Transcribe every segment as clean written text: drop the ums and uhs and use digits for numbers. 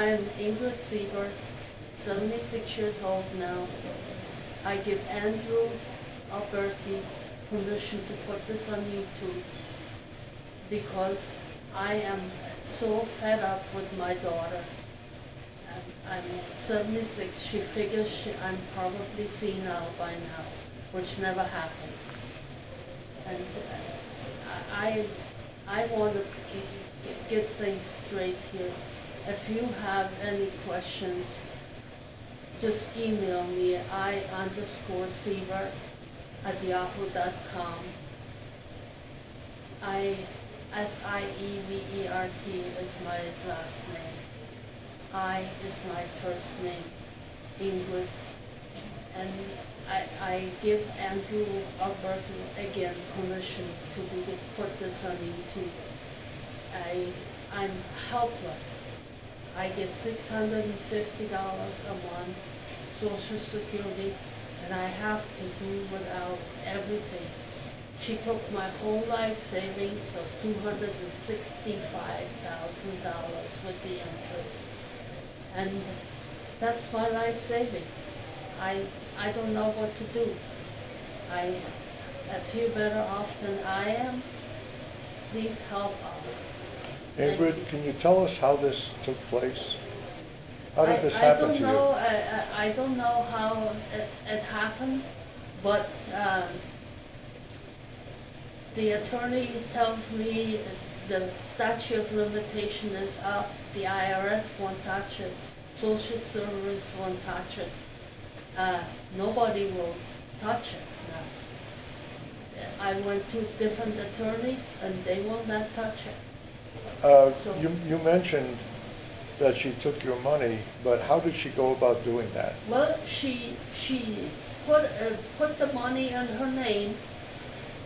I'm Ingrid Siebert, 76 years old now. I give Andrew Alberti permission to put this on YouTube because I am so fed up with my daughter. I'm 76. She figures I'm probably senile by now, which never happens. And I want to get things straight here. If you have any questions, just email me at i_Siebert@yahoo.com. Sievert is my last name. I is my first name, Ingrid. And I give Andrew Alberto again permission to put this on YouTube. I'm helpless. I get $650 a month, Social Security, and I have to do without everything. She took my whole life savings of $265,000 with the interest. And that's my life savings. I don't know what to do. If you're better off than I am, please help out. Ingrid, can you tell us how this took place? How did this happen to you? I don't know how it happened, but the attorney tells me the statute of limitation is up, the IRS won't touch it, Social Service won't touch it, nobody will touch it now. I went to different attorneys and they will not touch it. You mentioned that she took your money, but how did she go about doing that? Well, she put the money in her name,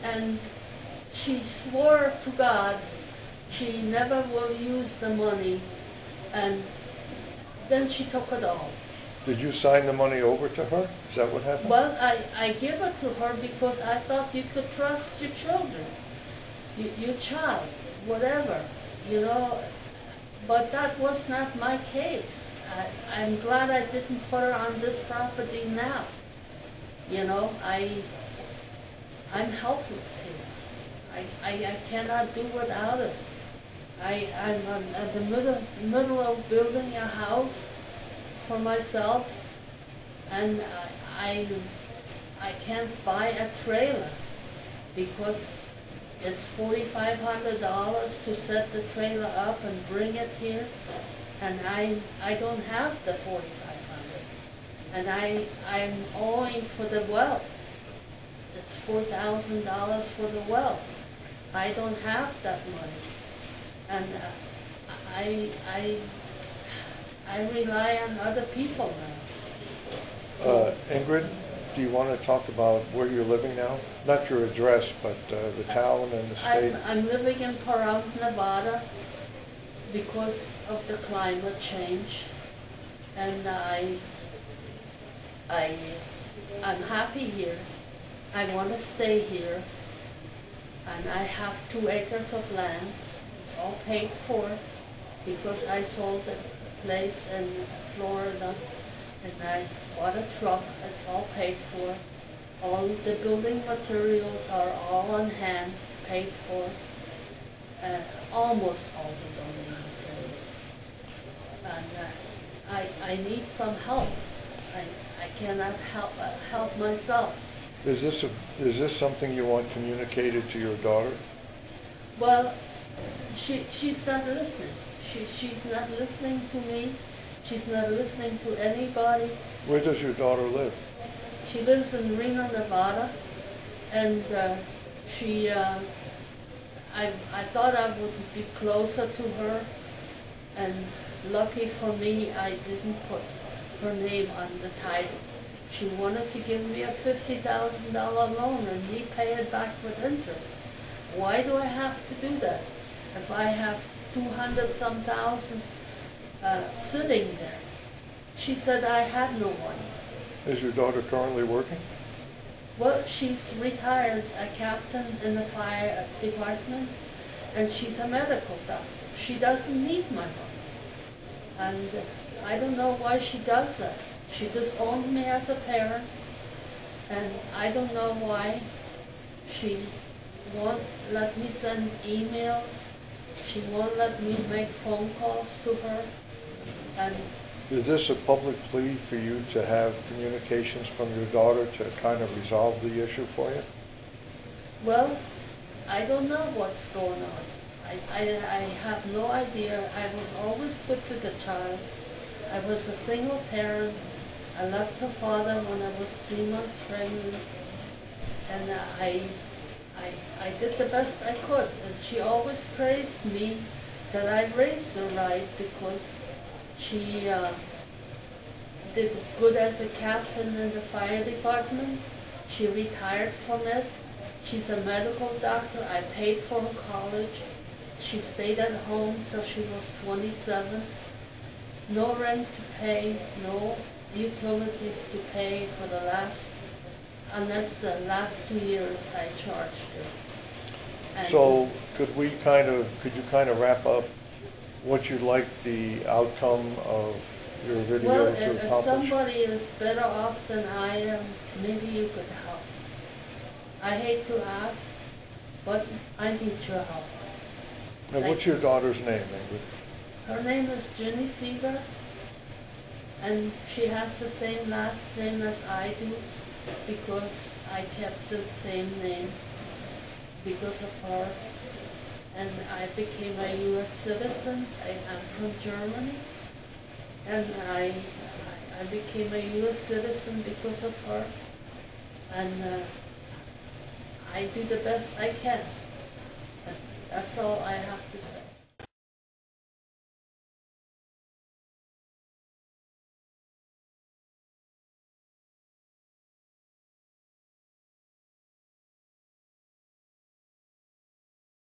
and she swore to God she never will use the money, and then she took it all. Did you sign the money over to her? Is that what happened? Well, I give it to her because I thought you could trust your children, your child, whatever, you know. But that was not my case. I'm glad I didn't put her on this property now. You know, I'm helpless here. I cannot do without it. I'm in the middle of building a house for myself, and I can't buy a trailer because it's $4,500 to set the trailer up and bring it here, and I don't have the $4,500, and I'm owing for the well. It's $4,000 for the well. I don't have that money, and I rely on other people now. So, Ingrid, do you want to talk about where you're living now? Not your address, but the town and the state. I'm living in Pahrump, Nevada, because of the climate change, and I'm happy here. I want to stay here, and I have 2 acres of land. It's all paid for because I sold the place in Florida, and I bought a truck. It's all paid for. All the building materials are all on hand, paid for. Almost all the building materials. And I need some help. I cannot help myself. Is this something you want communicated to your daughter? Well, she's not listening. She's not listening to me. She's not listening to anybody. Where does your daughter live? She lives in Reno, Nevada, and I thought I would be closer to her, and lucky for me, I didn't put her name on the title. She wanted to give me a $50,000 loan and me pay it back with interest. Why do I have to do that if I have 200-some thousand sitting there? She said I had no money. Is your daughter currently working? Well, she's retired, a captain in the fire department, and she's a medical doctor. She doesn't need my money. And I don't know why she does that. She disowned me as a parent, and I don't know why she won't let me send emails. She won't let me make phone calls to her. And Is this a public plea for you to have communications from your daughter to kind of resolve the issue for you? well, I don't know what's going on. I have no idea. I was always good to the child. I was a single parent. I left her father when I was 3 months pregnant, and I did the best I could. And she always praised me that I raised her right because she did good as a captain in the fire department. She retired from it. She's a medical doctor. I paid for her college. She stayed at home till she was 27. No rent to pay, no utilities to pay for the last, unless the last 2 years I charged her. And So could you kind of wrap up what you'd like the outcome of your video well, to if accomplish? somebody is better off than I am, maybe you could help. I hate to ask, but I need your help. And what's your daughter's name, Ingrid? Her name is Jenny Seeger, and she has the same last name as I do because I kept the same name because of her. And I became a U.S. citizen. I'm from Germany, and I became a U.S. citizen because of her. And I do the best I can. That's all I have to say.